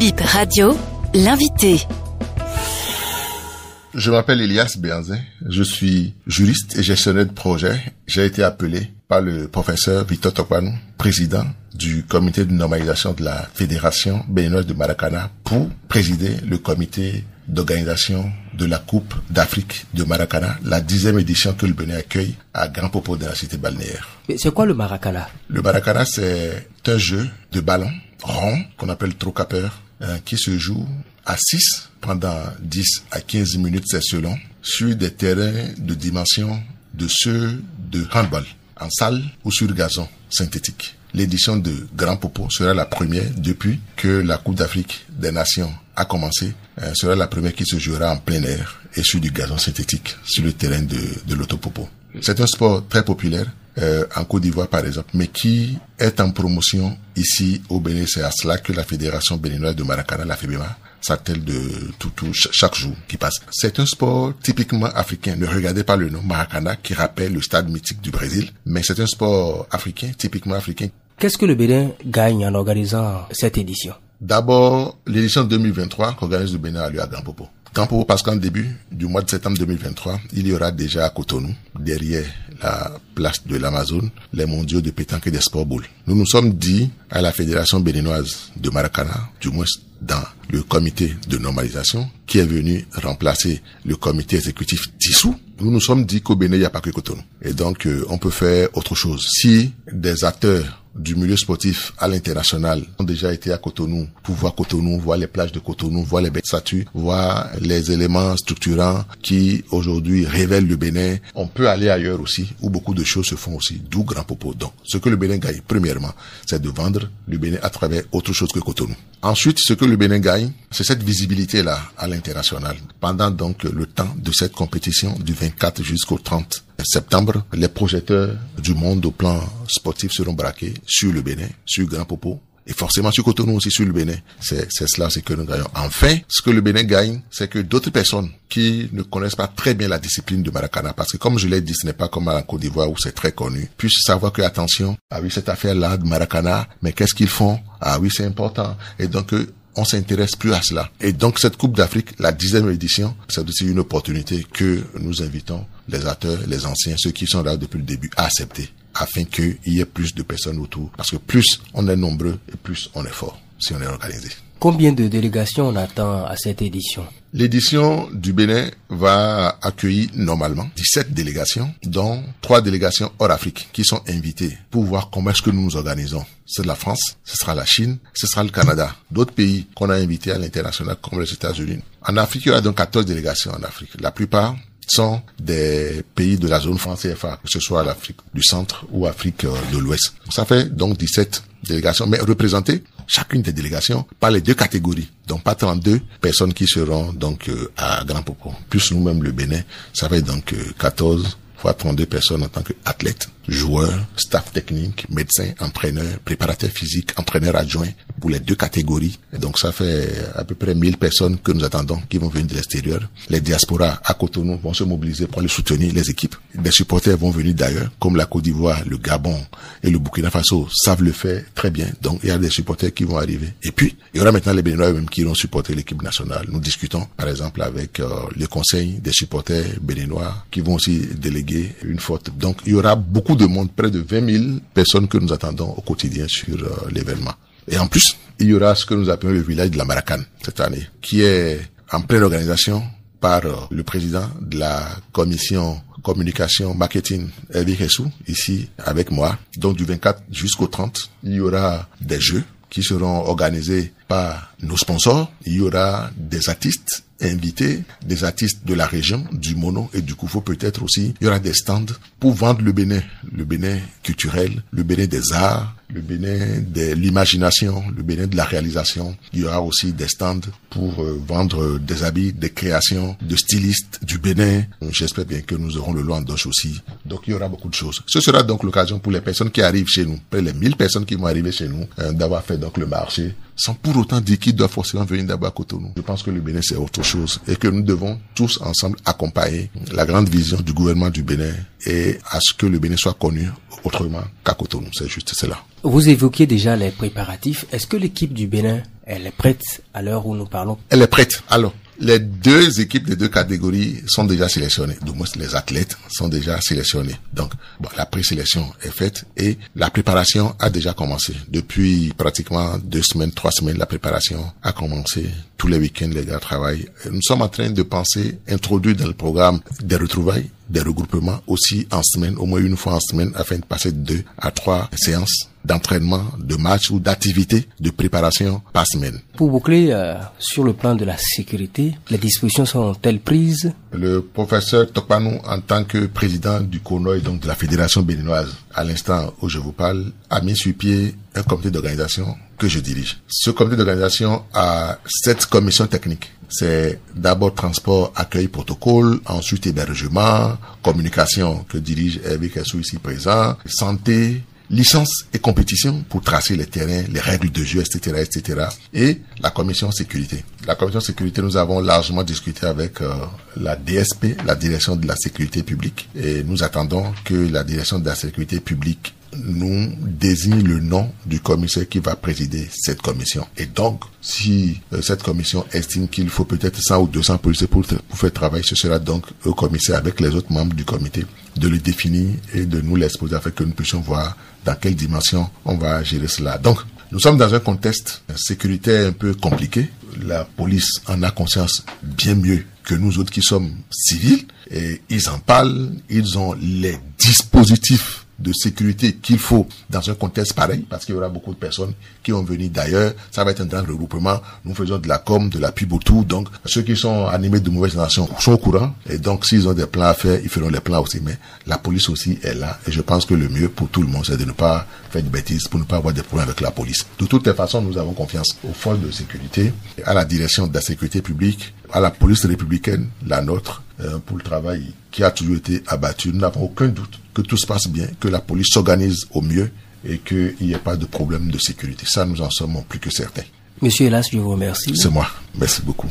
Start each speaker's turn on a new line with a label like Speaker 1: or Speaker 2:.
Speaker 1: Bip Radio, l'invité.
Speaker 2: Je m'appelle Elias Béanzin, je suis juriste et gestionnaire de projet. J'ai été appelé par le professeur Victor Tokpanou, président du comité de normalisation de la Fédération béninoise de Maracana, pour présider le comité d'organisation de la Coupe d'Afrique de Maracana, la 10e édition que le Bénin accueille à Grand Popo de la cité balnéaire.
Speaker 3: C'est quoi le Maracana?
Speaker 2: Le Maracana, c'est un jeu de ballon rond qu'on appelle trocapeur, qui se joue à 6 pendant 10 à 15 minutes, c'est selon, sur des terrains de dimension de ceux de handball, en salle ou sur gazon synthétique. L'édition de Grand Popo sera la première depuis que la Coupe d'Afrique des Nations a commencé, sera la première qui se jouera en plein air et sur du gazon synthétique, sur le terrain de l'autopopo. C'est un sport très populaire en Côte d'Ivoire par exemple, mais qui est en promotion ici au Bénin. C'est à cela que la Fédération béninoise de Maracana, la FEBEMA, s'attelle de chaque jour qui passe. C'est un sport typiquement africain. Ne regardez pas le nom Maracana qui rappelle le stade mythique du Brésil, mais c'est un sport africain, typiquement africain.
Speaker 3: Qu'est-ce que le Bénin gagne en organisant cette édition?
Speaker 2: D'abord, l'édition 2023 qu'organise le Bénin a lieu à Grand Popo. Grand Popo parce qu'en début du mois de septembre 2023, il y aura déjà à Cotonou, derrière la place de l'Amazone, les mondiaux de pétanque et des sports boules. Nous nous sommes dit à la Fédération béninoise de Maracana, du moins dans le comité de normalisation, qui est venu remplacer le comité exécutif dissous, nous nous sommes dit qu'au Bénin, il n'y a pas que Cotonou. Et donc, on peut faire autre chose. Si des acteurs du milieu sportif à l'international ont déjà été à Cotonou pour voir Cotonou, voir les plages de Cotonou, voir les belles statues, voir les éléments structurants qui aujourd'hui révèlent le Bénin, on peut aller ailleurs aussi où beaucoup de choses se font aussi, d'où Grand Popo. Donc, ce que le Bénin gagne, premièrement, c'est de vendre le Bénin à travers autre chose que Cotonou. Ensuite, ce que le Bénin gagne, c'est cette visibilité-là à l'international. Pendant donc le temps de cette compétition du 24 jusqu'au 30 septembre, les projecteurs du monde au plan sportif seront braqués sur le Bénin, sur Grand Popo, et forcément sur Cotonou aussi sur le Bénin. C'est cela, c'est que nous gagnons. Enfin, ce que le Bénin gagne, c'est que d'autres personnes qui ne connaissent pas très bien la discipline de Maracana, parce que comme je l'ai dit, ce n'est pas comme en Côte d'Ivoire où c'est très connu, puissent savoir que, attention, ah oui, cette affaire-là de Maracana, mais qu'est-ce qu'ils font? Ah oui, c'est important. Et donc, on s'intéresse plus à cela. Et donc, cette Coupe d'Afrique, la 10e édition, c'est aussi une opportunité que nous invitons les acteurs, les anciens, ceux qui sont là depuis le début, à accepter, afin qu'il y ait plus de personnes autour. Parce que plus on est nombreux et plus on est fort, si on est organisé.
Speaker 3: Combien de délégations on attend à cette édition?
Speaker 2: L'édition du Bénin va accueillir normalement 17 délégations, dont 3 délégations hors Afrique qui sont invitées pour voir comment est-ce que nous nous organisons. C'est la France, ce sera la Chine, ce sera le Canada. D'autres pays qu'on a invités à l'international comme les États-Unis. En Afrique, il y aura donc 14 délégations en Afrique. La plupart sont des pays de la zone franc CFA, que ce soit l'Afrique du centre ou Afrique de l'Ouest. Ça fait donc 17 délégations, mais représentées chacune des délégations par les deux catégories. Donc pas 32 personnes qui seront donc à Grand Popo. Plus nous-mêmes le Bénin, ça fait donc 14 fois 32 personnes en tant qu'athlètes, joueurs, staff technique, médecins, entraîneurs, préparateurs physiques, entraîneurs adjoints pour les deux catégories. Et donc ça fait à peu près 1000 personnes que nous attendons qui vont venir de l'extérieur. Les diasporas à Cotonou vont se mobiliser pour aller soutenir les équipes. Des supporters vont venir d'ailleurs, comme la Côte d'Ivoire, le Gabon et le Burkina Faso savent le faire très bien. Donc il y a des supporters qui vont arriver. Et puis, il y aura maintenant les Béninois eux-mêmes qui vont supporter l'équipe nationale. Nous discutons par exemple avec le conseil des supporters béninois qui vont aussi déléguer une faute. Donc il y aura beaucoup de monde, près de 20 000 personnes que nous attendons au quotidien sur l'événement. Et en plus, il y aura ce que nous appelons le village de la Maracane cette année, qui est en pleine organisation par le président de la commission communication, marketing, Hervé Ressou, ici avec moi. Donc du 24 jusqu'au 30, il y aura des jeux qui seront organisés par nos sponsors. Il y aura des artistes invités, des artistes de la région, du Mono et du Koufo peut-être aussi. Il y aura des stands pour vendre le Bénin culturel, le Bénin des arts, le Bénin de l'imagination, le Bénin de la réalisation. Il y aura aussi des stands pour vendre des habits, des créations de stylistes du Bénin. J'espère bien que nous aurons le lot en doche aussi. Donc il y aura beaucoup de choses. Ce sera donc l'occasion pour les personnes qui arrivent chez nous, près les 1000 personnes qui vont arriver chez nous, d'avoir fait donc le marché, sans pour autant dire qu'ils doivent forcément venir d'abord à Cotonou. Je pense que le Bénin c'est autre chose et que nous devons tous ensemble accompagner la grande vision du gouvernement du Bénin et à ce que le Bénin soit connu autrement qu'à Cotonou. C'est juste cela.
Speaker 3: Vous évoquiez déjà les préparatifs. Est-ce que l'équipe du Bénin Elle est prête à l'heure où nous parlons.
Speaker 2: Elle est prête. Alors, les deux équipes des deux catégories sont déjà sélectionnées. Du moins, les athlètes sont déjà sélectionnés. Donc, bon, la présélection est faite et la préparation a déjà commencé. Depuis pratiquement 2 semaines, 3 semaines, la préparation a commencé. Tous les week-ends, les gars travaillent. Nous sommes en train de penser, introduire dans le programme des retrouvailles, des regroupements aussi en semaine, au moins une fois en semaine, afin de passer 2 à 3 séances d'entraînement, de match ou d'activité de préparation par semaine.
Speaker 3: Pour boucler, sur le plan de la sécurité, les dispositions sont-elles prises?
Speaker 2: Le professeur Tokpanou, en tant que président du CONOI, donc de la Fédération béninoise, à l'instant où je vous parle, a mis sur pied un comité d'organisation que je dirige. Ce comité d'organisation a 7 commissions techniques. C'est d'abord transport, accueil, protocole, ensuite hébergement, communication que dirige Hervé Kessou ici présent, santé, licence et compétition pour tracer les terrains, les règles de jeu, etc., etc. Et la commission sécurité. La commission sécurité, nous avons largement discuté avec la DSP, la direction de la sécurité publique. Et nous attendons que la direction de la sécurité publique nous désigne le nom du commissaire qui va présider cette commission. Et donc, si cette commission estime qu'il faut peut-être 100 ou 200 policiers pour faire travail, ce sera donc au commissaire avec les autres membres du comité de le définir et de nous l'exposer afin que nous puissions voir dans quelle dimension on va gérer cela. Donc, nous sommes dans un contexte sécuritaire un peu compliqué. La police en a conscience bien mieux que nous autres qui sommes civils. Et ils en parlent, ils ont les dispositifs de sécurité qu'il faut dans un contexte pareil, parce qu'il y aura beaucoup de personnes qui vont venir d'ailleurs. Ça va être un grand regroupement. Nous faisons de la com, de la pub autour. Donc, ceux qui sont animés de mauvaise intention sont au courant. Et donc, s'ils ont des plans à faire, ils feront les plans aussi. Mais la police aussi est là. Et je pense que le mieux pour tout le monde, c'est de ne pas faire de bêtises, pour ne pas avoir des problèmes avec la police. De toutes les façons, nous avons confiance aux forces de sécurité, à la direction de la sécurité publique, à la police républicaine, la nôtre, pour le travail qui a toujours été abattu. Nous n'avons aucun doute que tout se passe bien, que la police s'organise au mieux et qu'il n'y ait pas de problème de sécurité. Ça, nous en sommes plus que certains.
Speaker 3: Monsieur Elas, je vous remercie.
Speaker 2: C'est moi. Merci beaucoup.